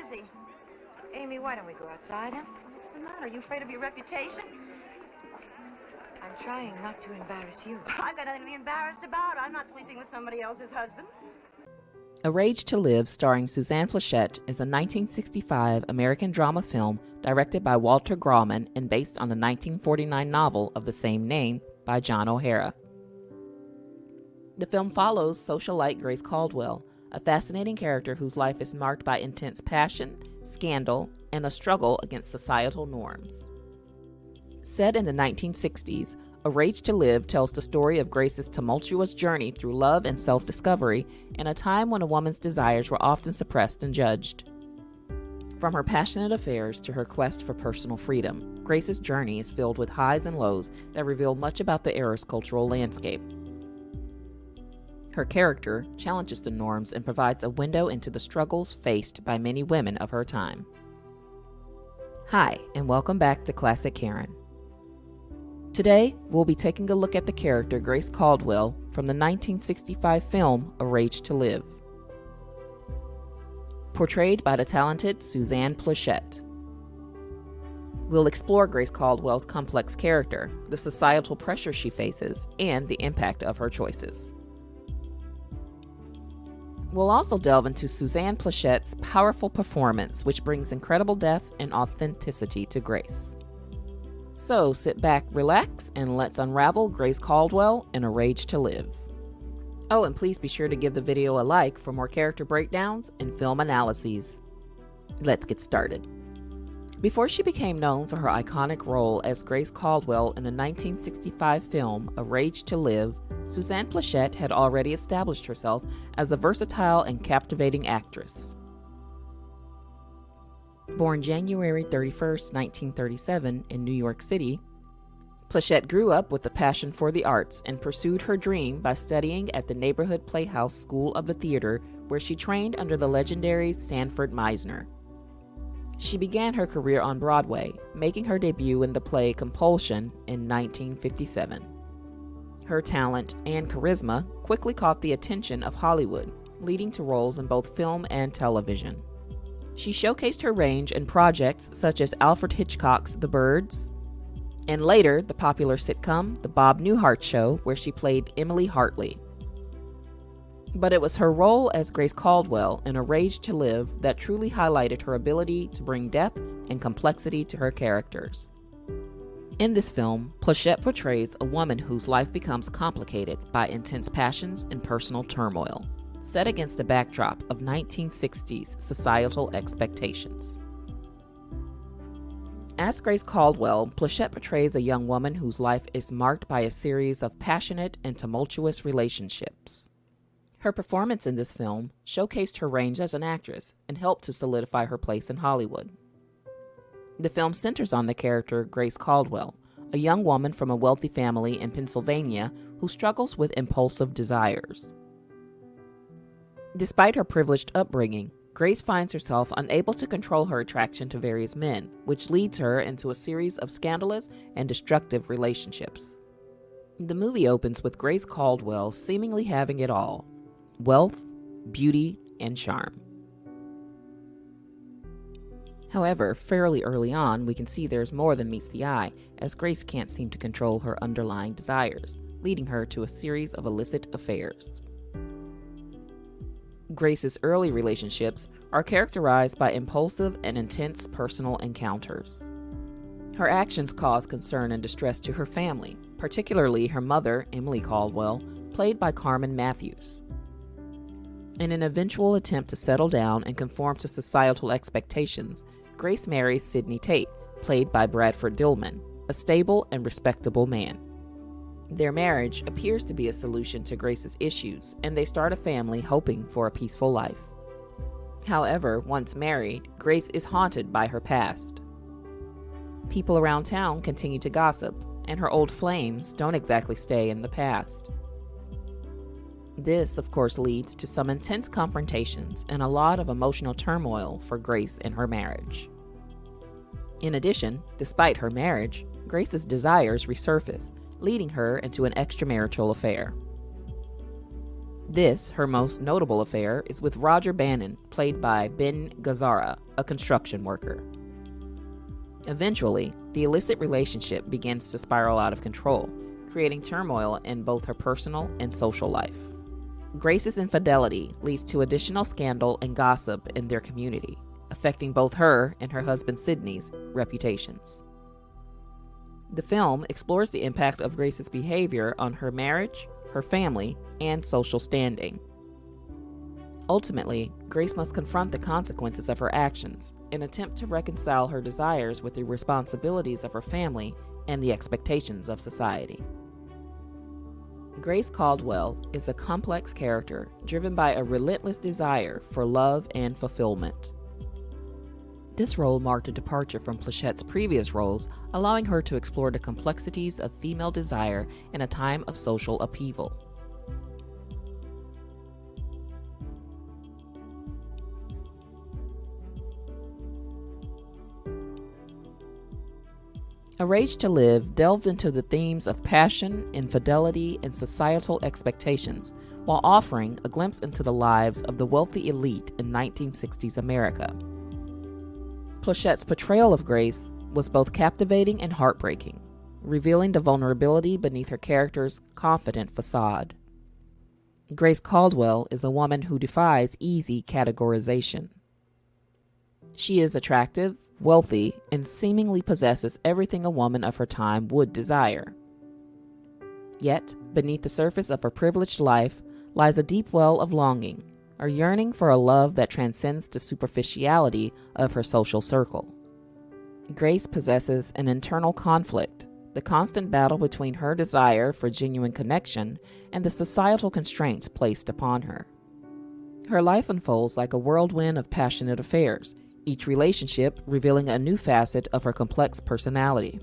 busy. Amy, why don't we go outside, huh? What's the matter? Are you afraid of your reputation? I'm trying not to embarrass you. I've got nothing to be embarrassed about. I'm not sleeping with somebody else's husband. A Rage to Live, starring Suzanne Pleshette, is a 1965 American drama film directed by Walter Grauman and based on the 1949 novel of the same name by John O'Hara. The film follows socialite Grace Caldwell, a fascinating character whose life is marked by intense passion, scandal, and a struggle against societal norms. Set in the 1960s, A Rage to Live tells the story of Grace's tumultuous journey through love and self-discovery in a time when a woman's desires were often suppressed and judged. From her passionate affairs to her quest for personal freedom, Grace's journey is filled with highs and lows that reveal much about the era's cultural landscape. Her character challenges the norms and provides a window into the struggles faced by many women of her time. Hi, and welcome back to Classic Karen. Today, we'll be taking a look at the character Grace Caldwell from the 1965 film A Rage to Live. Portrayed by the talented Suzanne Pleshette. We'll explore Grace Caldwell's complex character, the societal pressure she faces, and the impact of her choices. We'll also delve into Suzanne Plechette's powerful performance, which brings incredible depth and authenticity to Grace. So sit back, relax, and let's unravel Grace Caldwell in A Rage to Live. Oh, and please be sure to give the video a like for more character breakdowns and film analyses. Let's get started. Before she became known for her iconic role as Grace Caldwell in the 1965 film A Rage to Live, Suzanne Pleshette had already established herself as a versatile and captivating actress. Born January 31, 1937 in New York City, Pleshette grew up with a passion for the arts and pursued her dream by studying at the neighborhood Playhouse School of the Theater, where she trained under the legendary Sanford Meisner. She began her career on Broadway, making her debut in the play Compulsion in 1957. Her talent and charisma quickly caught the attention of Hollywood, leading to roles in both film and television. She showcased her range in projects such as Alfred Hitchcock's The Birds, and later the popular sitcom The Bob Newhart Show, where she played Emily Hartley. But it was her role as Grace Caldwell in A Rage to Live that truly highlighted her ability to bring depth and complexity to her characters. In this film, Pleshette portrays a woman whose life becomes complicated by intense passions and personal turmoil, set against a backdrop of 1960s societal expectations. As Grace Caldwell, Pleshette portrays a young woman whose life is marked by a series of passionate and tumultuous relationships. Her performance in this film showcased her range as an actress and helped to solidify her place in Hollywood. The film centers on the character Grace Caldwell, a young woman from a wealthy family in Pennsylvania who struggles with impulsive desires. Despite her privileged upbringing, Grace finds herself unable to control her attraction to various men, which leads her into a series of scandalous and destructive relationships. The movie opens with Grace Caldwell seemingly having it all: wealth, beauty, and charm. However, fairly early on, we can see there's more than meets the eye, as Grace can't seem to control her underlying desires, leading her to a series of illicit affairs. Grace's early relationships are characterized by impulsive and intense personal encounters. Her actions cause concern and distress to her family, particularly her mother, Emily Caldwell, played by Carmen Matthews. In an eventual attempt to settle down and conform to societal expectations, Grace marries Sidney Tate, played by Bradford Dillman, a stable and respectable man. Their marriage appears to be a solution to Grace's issues, and they start a family hoping for a peaceful life. However, once married, Grace is haunted by her past. People around town continue to gossip, and her old flames don't exactly stay in the past. This, of course, leads to some intense confrontations and a lot of emotional turmoil for Grace in her marriage. In addition, despite her marriage, Grace's desires resurface, leading her into an extramarital affair. This, her most notable affair, is with Roger Bannon, played by Ben Gazzara, a construction worker. Eventually, the illicit relationship begins to spiral out of control, creating turmoil in both her personal and social life. Grace's infidelity leads to additional scandal and gossip in their community, affecting both her and her husband Sidney's reputations. The film explores the impact of Grace's behavior on her marriage, her family, and social standing. Ultimately, Grace must confront the consequences of her actions and attempt to reconcile her desires with the responsibilities of her family and the expectations of society. Grace Caldwell is a complex character driven by a relentless desire for love and fulfillment. This role marked a departure from Plechette's previous roles, allowing her to explore the complexities of female desire in a time of social upheaval. A Rage to Live delved into the themes of passion, infidelity, and societal expectations, while offering a glimpse into the lives of the wealthy elite in 1960s America. Plechette's portrayal of Grace was both captivating and heartbreaking, revealing the vulnerability beneath her character's confident facade. Grace Caldwell is a woman who defies easy categorization. She is attractive, wealthy, and seemingly possesses everything a woman of her time would desire. Yet, beneath the surface of her privileged life lies a deep well of longing, a yearning for a love that transcends the superficiality of her social circle. Grace possesses an internal conflict, the constant battle between her desire for genuine connection and the societal constraints placed upon her. Her life unfolds like a whirlwind of passionate affairs, each relationship revealing a new facet of her complex personality.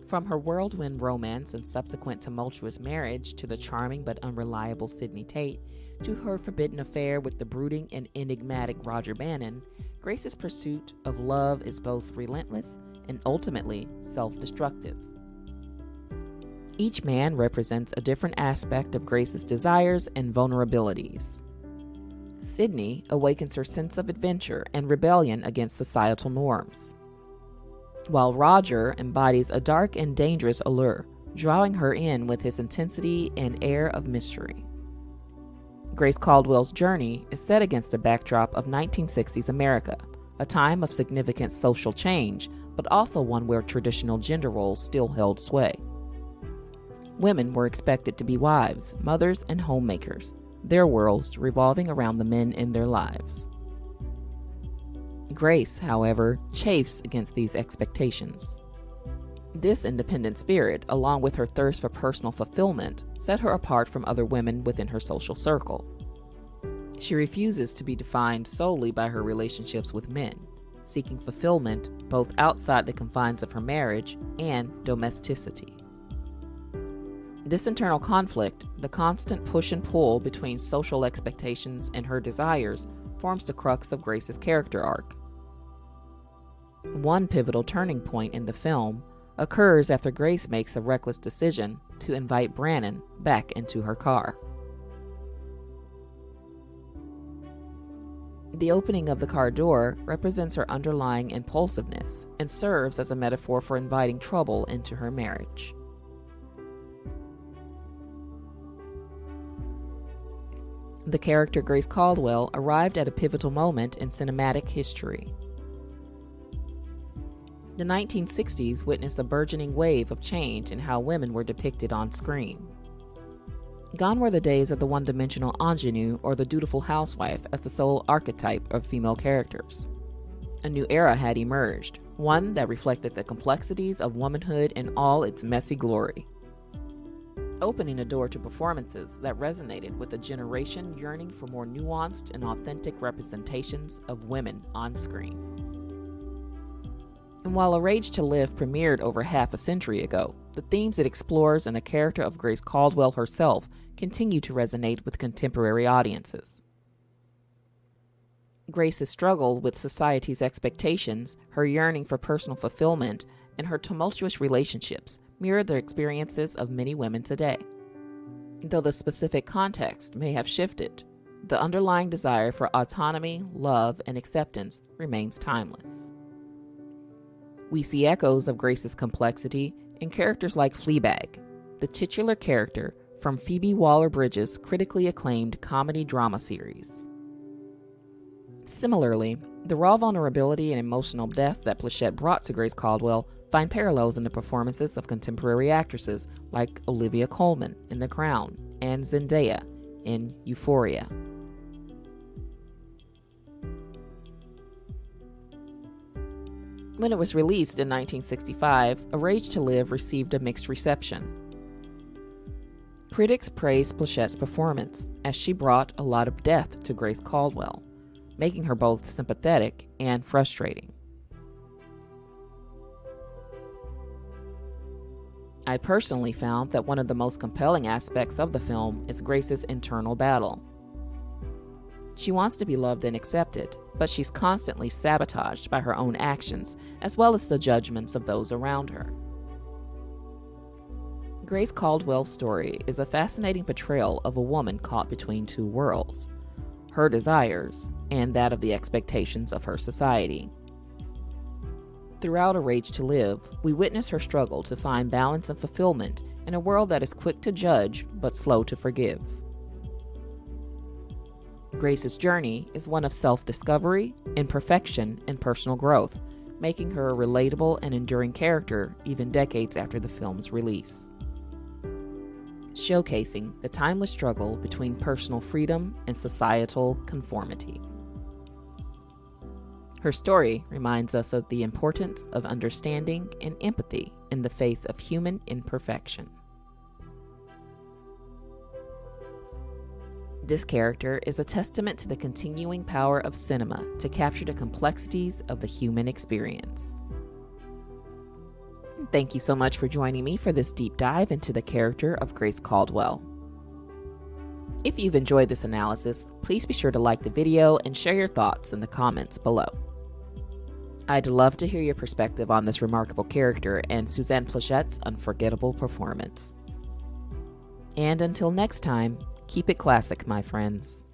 From her whirlwind romance and subsequent tumultuous marriage to the charming but unreliable Sidney Tate, to her forbidden affair with the brooding and enigmatic Roger Bannon, Grace's pursuit of love is both relentless and ultimately self-destructive. Each man represents a different aspect of Grace's desires and vulnerabilities. Sidney awakens her sense of adventure and rebellion against societal norms, while Roger embodies a dark and dangerous allure, drawing her in with his intensity and air of mystery. Grace Caldwell's journey is set against the backdrop of 1960s America, a time of significant social change, but also one where traditional gender roles still held sway. Women were expected to be wives, mothers, and homemakers, their worlds revolving around the men in their lives. Grace, however, chafes against these expectations. This independent spirit, along with her thirst for personal fulfillment, set her apart from other women within her social circle. She refuses to be defined solely by her relationships with men, seeking fulfillment both outside the confines of her marriage and domesticity. This internal conflict, the constant push and pull between social expectations and her desires, forms the crux of Grace's character arc. One pivotal turning point in the film occurs after Grace makes a reckless decision to invite Brannon back into her car. The opening of the car door represents her underlying impulsiveness and serves as a metaphor for inviting trouble into her marriage. The character Grace Caldwell arrived at a pivotal moment in cinematic history. The 1960s witnessed a burgeoning wave of change in how women were depicted on screen. Gone were the days of the one-dimensional ingenue or the dutiful housewife as the sole archetype of female characters. A new era had emerged, one that reflected the complexities of womanhood in all its messy glory, opening a door to performances that resonated with a generation yearning for more nuanced and authentic representations of women on screen. And while A Rage to Live premiered over half a century ago, the themes it explores and the character of Grace Caldwell herself continue to resonate with contemporary audiences. Grace's struggle with society's expectations, her yearning for personal fulfillment, and her tumultuous relationships mirror the experiences of many women today. Though the specific context may have shifted, the underlying desire for autonomy, love, and acceptance remains timeless. We see echoes of Grace's complexity in characters like Fleabag, the titular character from Phoebe Waller-Bridge's critically acclaimed comedy drama series. Similarly, the raw vulnerability and emotional depth that Pleshette brought to Grace Caldwell find parallels in the performances of contemporary actresses like Olivia Colman in The Crown and Zendaya in Euphoria. When it was released in 1965, A Rage to Live received a mixed reception. Critics praised Plechette's performance, as she brought a lot of depth to Grace Caldwell, making her both sympathetic and frustrating. I personally found that one of the most compelling aspects of the film is Grace's internal battle. She wants to be loved and accepted, but she's constantly sabotaged by her own actions, as well as the judgments of those around her. Grace Caldwell's story is a fascinating portrayal of a woman caught between two worlds, her desires and that of the expectations of her society. Throughout A Rage to Live, we witness her struggle to find balance and fulfillment in a world that is quick to judge but slow to forgive. Grace's journey is one of self-discovery, imperfection, and personal growth, making her a relatable and enduring character even decades after the film's release. Showcasing the timeless struggle between personal freedom and societal conformity. Her story reminds us of the importance of understanding and empathy in the face of human imperfection. This character is a testament to the continuing power of cinema to capture the complexities of the human experience. Thank you so much for joining me for this deep dive into the character of Grace Caldwell. If you've enjoyed this analysis, please be sure to like the video and share your thoughts in the comments below. I'd love to hear your perspective on this remarkable character and Suzanne Plechette's unforgettable performance. And until next time, keep it classic, my friends.